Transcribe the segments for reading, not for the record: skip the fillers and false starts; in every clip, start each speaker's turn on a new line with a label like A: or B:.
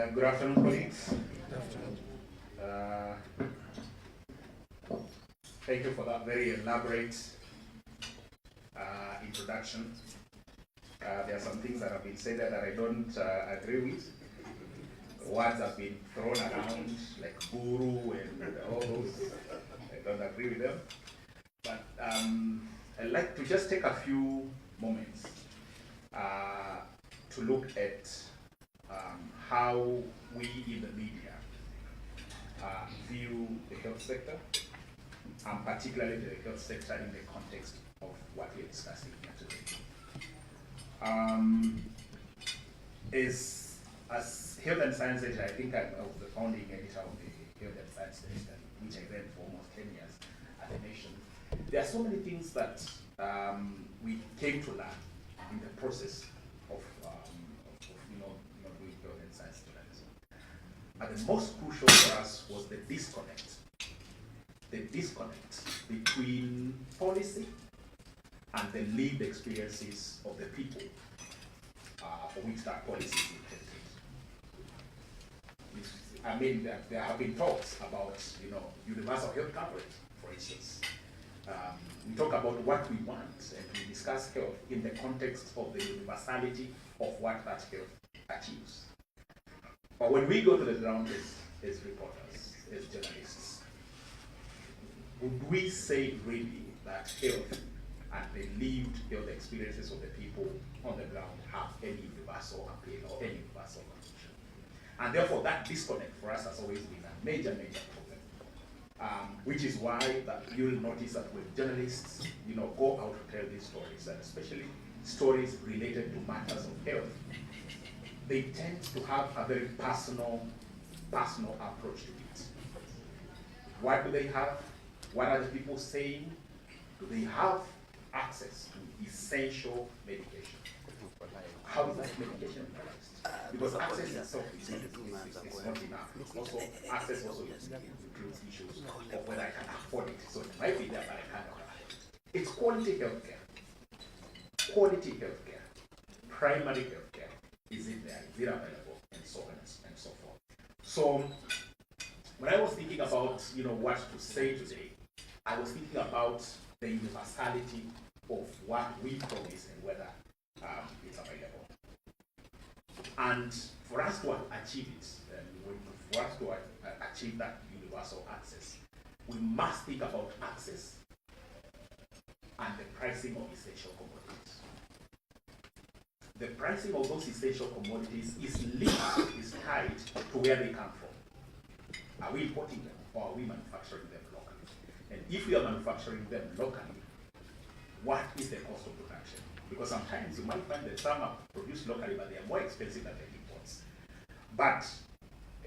A: Good afternoon, colleagues. Thank you for that very elaborate introduction. There are some things that have been said that I don't agree with. Words have been thrown around like guru and all those. I don't agree with them. But I'd like to just take a few moments to look at how we in the media view the health sector, and particularly the health sector in the context of what we're discussing here today. As Health and Science Editor, I think I was the founding editor of the Health and Science Editor, which I read for almost 10 years at the Nation. There are so many things that we came to learn in the process of doing health and science journalism. And the most crucial for us was the disconnect between policy and the lived experiences of the people for which that policy is intended. I mean, there have been talks about universal health coverage, for instance. We talk about what we want, and we discuss health in the context of the universality of what that health achieves. But when we go to the ground as reporters, as journalists, would we say really that health and the lived health experiences of the people on the ground have any universal appeal or any universal function? And therefore, that disconnect for us has always been a major problem. Which is why that you'll notice that when journalists, go out to tell these stories, and especially stories related to matters of health, they tend to have a very personal approach to it. What do they have? What are the people saying? Do they have access to essential medication? How is that medication priced? Because access itself is not enough. Also, access also includes issues of whether I can afford it. So it might be there, but I can't afford it. It's quality healthcare. Quality healthcare. Primary healthcare. Is it there? Is it available? And so on and so forth. So when I was thinking about what to say today, I was thinking about the universality of what we promise and whether it's available. And for us to achieve it, for us to achieve that universal access, we must think about access and the pricing of essential commodities. The pricing of those essential commodities is tied to where they come from. Are we importing them or are we manufacturing them locally? And if we are manufacturing them locally, what is the cost of production? Because sometimes you might find that some are produced locally, but they are more expensive than the imports. But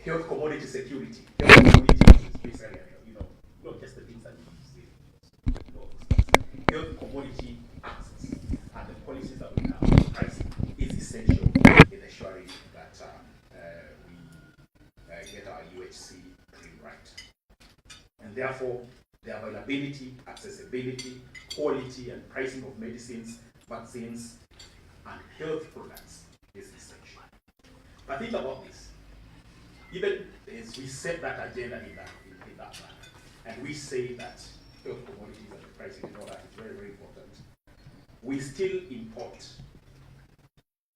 A: health commodity security, health commodity is basically, not just the things that you say, health commodity access and the policies that we have pricing is essential in ensuring that we get our UHC clean right. And therefore, the availability, accessibility, quality, and pricing of medicines, vaccines, and health products is essential. But think about this. Even as we set that agenda in that plan, and we say that health commodities and the pricing and all that is very, very important, we still import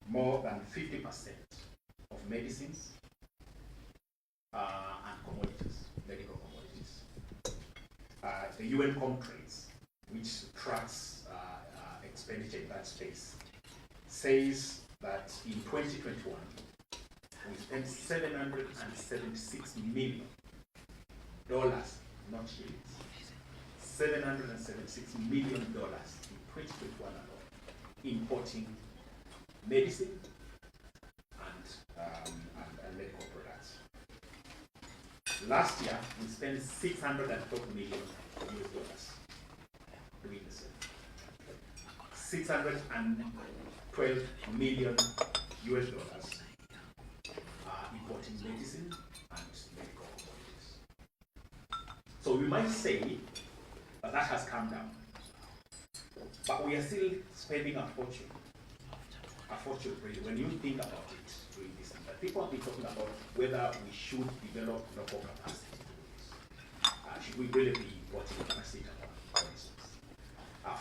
A: more than 50% of medicines and commodities, medical commodities. The UN Comtrades, which tracks expenditure in that space, says that in 2021, we spent $776 million, not shillings, $776 million in 2021 alone, importing medicine and medical products. Last year, we spent $612 million doing the same. $612 million importing medicine and medical commodities. So we might say that has come down, but we are still spending a unfortunately, when you think about it, doing this, people have been talking about whether we should develop local capacity to do this. Should we really be importing paracetamol, for instance?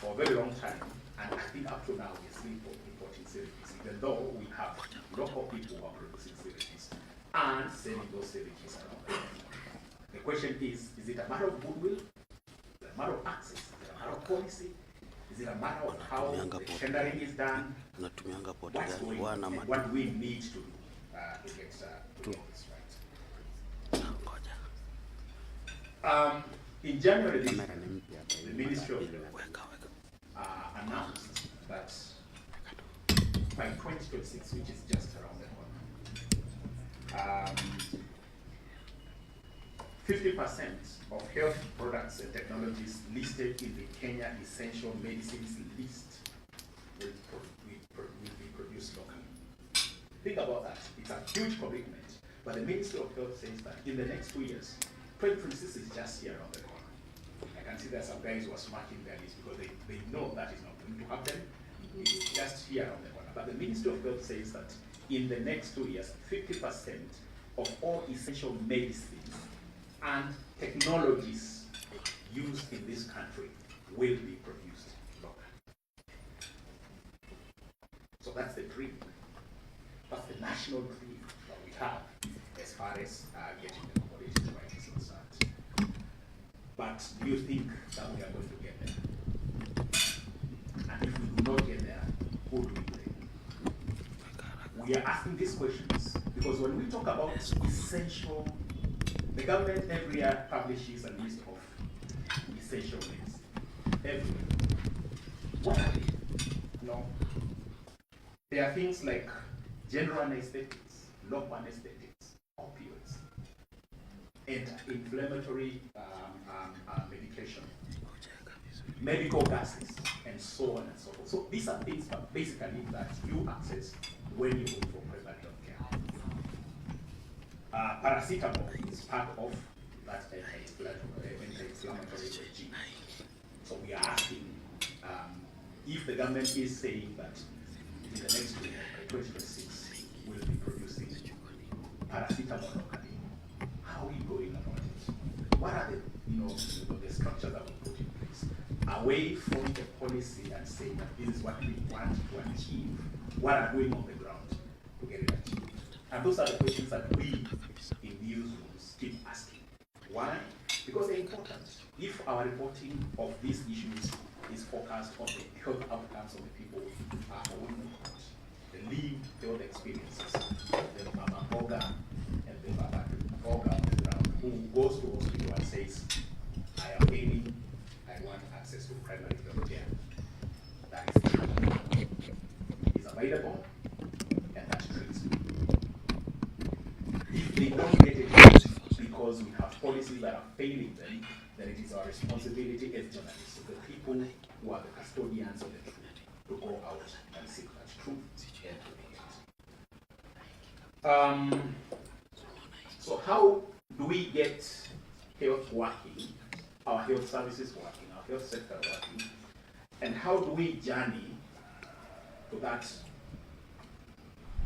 A: For a very long time, and I think up to now, we're still importing syringes, even though we have local people who are producing syringes and selling those syringes around the world. The question is it a matter of goodwill? Is it a matter of access? Is it a matter of policy? Is it a matter of how the tendering is done? What's going on? And what we need to do to get this right? In January this year, the Ministry of Health announced that by 2026, which is just around the corner, 50% of health products and technologies listed in the Kenya Essential Medicines list will be produced locally. Think about that. It's a huge commitment. But the Ministry of Health says that in the next 2 years, 2026 is just here around the corner. I can see there are some guys who are smacking their lips because they know that is not going to happen. It's just here around the corner. But the Ministry of Health says that in the next 2 years, 50% of all essential medicines and technologies used in this country will be produced locally. So that's the dream. That's the national dream that we have as far as getting the commodities right is concerned. But do you think that we are going to get there? And if we do not get there, who do we blame? We are asking these questions because when we talk about essential, the government every year publishes a list of essential medicine. Every year. What are they? No. There are things like general anesthetics, local anesthetics, opioids, anti-inflammatory medication, medical gases, and so on and so forth. So these are things basically that you access when you go for private health care. Paracetamol is part of that anti-inflammatory regime. So we are asking if the government is saying that in the next year, by 2026, we'll be producing paracetamol locally. How are we going about it? What are the structures that we put in place? Away from the policy and saying that this is what we want to achieve, what are going on the ground to get it achieved? And those are the questions that we in newsrooms keep asking. Why? Because they're important. If our reporting of these issues is focused on the health outcomes of the people we report, the lived health experiences, the Mama Boga and the Baba Boga on the ground, who goes to hospital and says, I am ailing, I want access to primary health care. That is available, and that treats me. If they don't get it because we have policies that are failing them, then it is our responsibility as journalists, the people who are the custodians of the truth, to go out and seek that truth and to it. So how do we get health working, our health services working, our health sector working, and how do we journey to that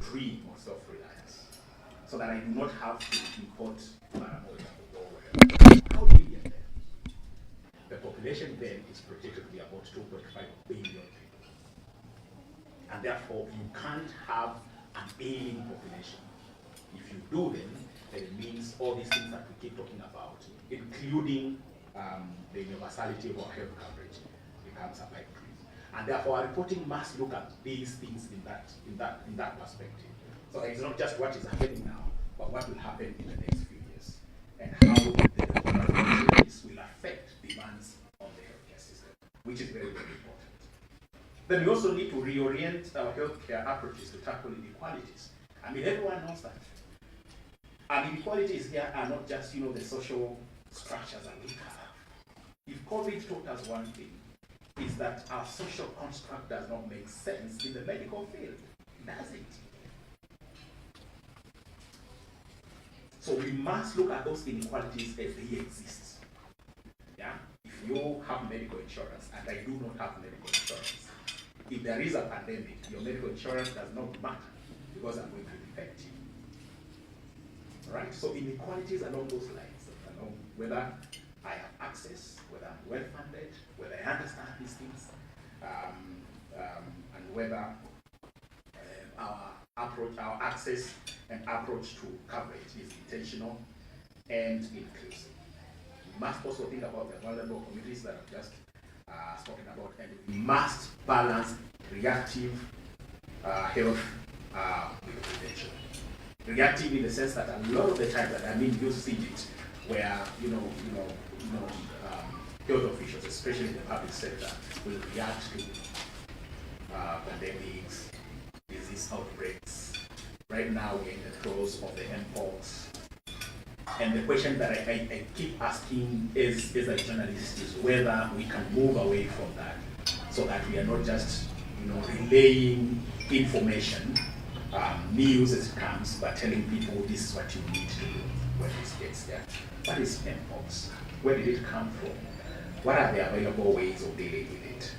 A: dream of self-reliance so that I do not have to import paramoid or whatever? How do we get there? The population then is projected to be about 2.5 billion people. And therefore, you can't have an ailing population. If you do then it means all these things that we keep talking about, including the universality of our health coverage, becomes a pipe dream. And therefore, our reporting must look at these things in that perspective. So it's not just what is happening now, but what will happen in the next few years, and how the changes will affect demands on the healthcare system, which is very, very important. Then we also need to reorient our healthcare approaches to tackle inequalities. I mean, everyone knows that. And inequalities here are not just, the social structures that we have. If COVID taught us one thing, is that our social construct does not make sense in the medical field, does it? So we must look at those inequalities as they exist. Yeah? If you have medical insurance and I do not have medical insurance, if there is a pandemic, your medical insurance does not matter because I'm going to infect you. Right? So inequalities along those lines, along whether I have access, whether I'm well funded, whether I understand these things, and whether our access and approach to coverage is intentional and inclusive. We must also think about the vulnerable communities that I've just spoken about, and we must balance reactive health with prevention. Reactive in the sense that a lot of the time, that I mean, you see it, where health officials, especially in the public sector, will react to pandemics, disease outbreaks. Right now, we're in the throes of the mpox. And the question that I keep asking as a journalist is whether we can move away from that, so that we are not just relaying information, news as it comes, but telling people this is what you need to do when this gets there. What is mpox? Where did it come from? What are the available ways of dealing with it?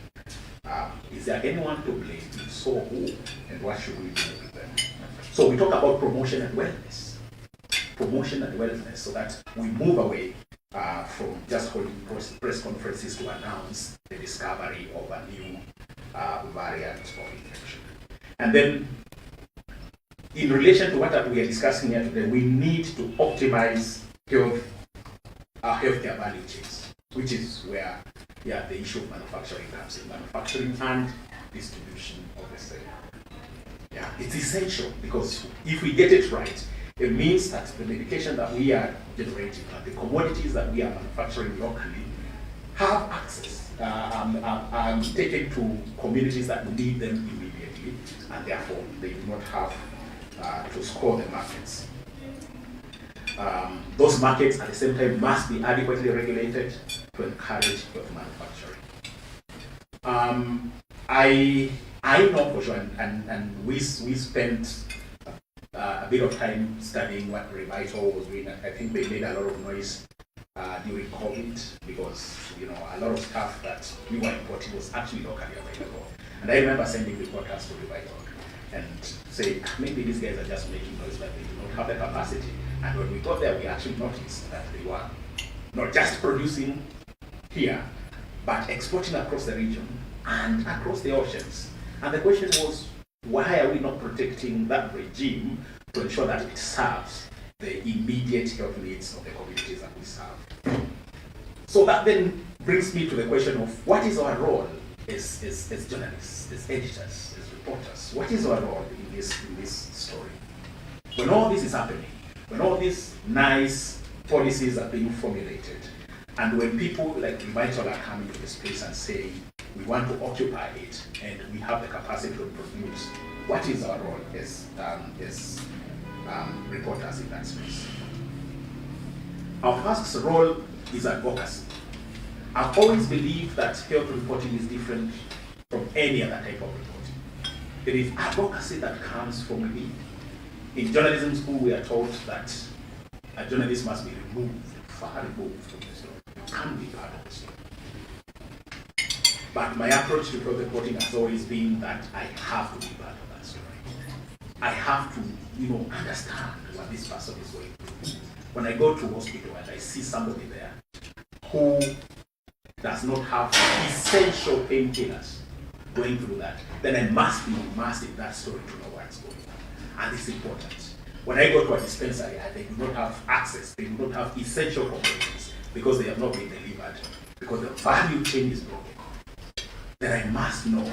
A: Is there anyone to blame? If so, who? And what should we do with them? So we talk about promotion and wellness. Promotion and wellness, so that we move away from just holding press conferences to announce the discovery of a new variant of infection. And then, in relation to what we are discussing here today, we need to optimize healthcare value chains, which is where the issue of manufacturing comes in. Manufacturing and distribution of the same. Yeah, it's essential, because if we get it right, it means that the medication that we are generating, the commodities that we are manufacturing locally, have access, taken to communities that need them immediately, and therefore they do not have to score the markets. Those markets at the same time must be adequately regulated to encourage health manufacturing. I know for sure, and we spent a bit of time studying what Revital was doing. I think they made a lot of noise during COVID, because a lot of stuff that we were importing was actually locally available. And I remember sending reporters to Revital and saying, maybe these guys are just making noise, but they do not have the capacity. And when we got there, we actually noticed that they were not just producing here, but exporting across the region and across the oceans. And the question was, why are we not protecting that regime to ensure that it serves the immediate health needs of the communities that we serve? So that then brings me to the question of, what is our role as journalists, as editors, as reporters? What is our role in this story? When all this is happening, when all these nice policies are being formulated, and when people like Revital are coming to the space and saying, we want to occupy it, and we have the capacity to produce, what is our role as reporters in that space? Our first role is advocacy. I've always believed that health reporting is different from any other type of reporting. It is advocacy that comes from within. In journalism school, we are taught that a journalist must be far removed from the story. You can't be part of the story. But my approach to health reporting has always been that I have to be part of that story. I have to, understand what this person is going through. When I go to hospital and I see somebody there who does not have essential painkillers going through that, then I must be immersed in that story to know what's going on. And it's important. When I go to a dispensary and they do not have access, they do not have essential commodities because they have not been delivered, because the value chain is broken, then I must know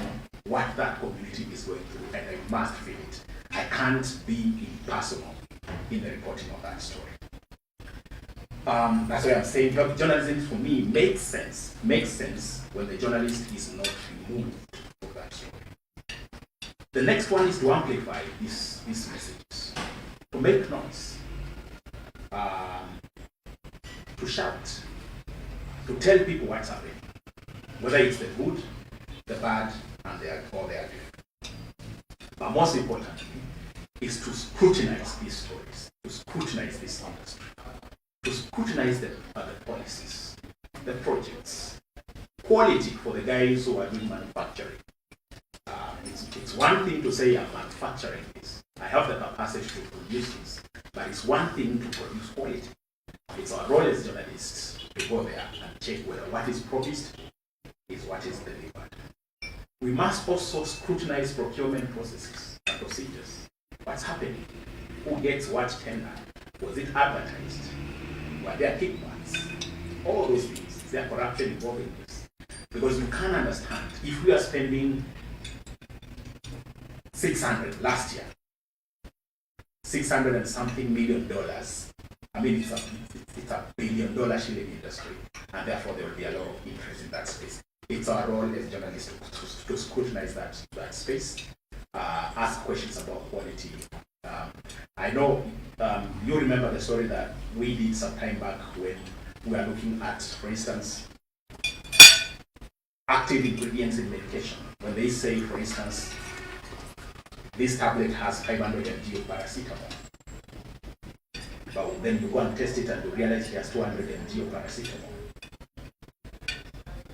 A: what that community is going through, and I must feel it. I can't be impersonal in the reporting of that story. That's why I'm saying journalism for me makes sense when the journalist is not removed from that story. The next one is to amplify these messages, to make noise, to shout, to tell people what's happening, whether it's the good, the bad, and the ugly. But most importantly, is to scrutinize these stories, to scrutinize this industry, to scrutinize the policies, the projects, quality for the guys who are doing manufacturing, It's one thing to say I'm manufacturing this. I have the capacity to produce this, but it's one thing to produce quality. It's our role as journalists to go there and check whether what is promised is what is delivered. We must also scrutinize procurement processes and procedures. What's happening? Who gets what tender? Was it advertised? Were there kickbacks? All those things. Is there corruption involved in this? Because you can't understand, if we are spending 600 last year, 600 and something $million. I mean, it's a $1 billion shilling industry, and therefore there will be a lot of interest in that space. It's our role as journalists to scrutinize that space, ask questions about quality. I know you remember the story that we did some time back when we were looking at, for instance, active ingredients in medication. When they say, for instance, this tablet has 500 mg of paracetamol, but then you go and test it and you realize it has 200 mg of paracetamol.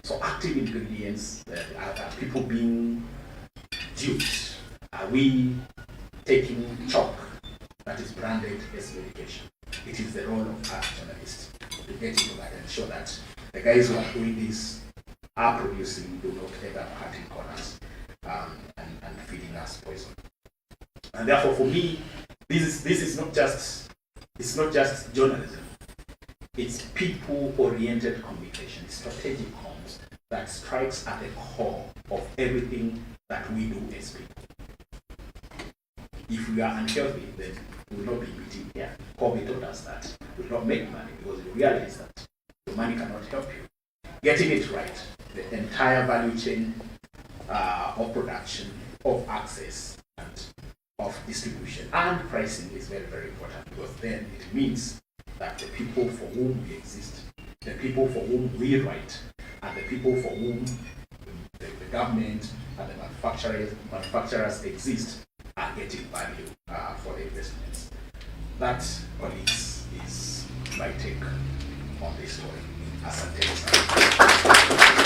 A: So active ingredients, are people being duped? Are we taking chalk that is branded as medication? It is the role of us journalists to get into that and show that the guys who are doing this are producing, do not end up cutting corners and feeding us poison. And therefore, for me, this is not just, it's not just journalism. It's people-oriented communication, strategic comms that strikes at the core of everything that we do as people. If we are unhealthy, then we will not be eating here. COVID taught us that we will not make money because we realize that the money cannot help you. Getting it right, the entire value chain of production, of access, and of distribution and pricing is very, very important, because then it means that the people for whom we exist, the people for whom we write, and the people for whom the government and the manufacturers exist are getting value for the investments. That, colleagues, is my take on this story. Asante sana.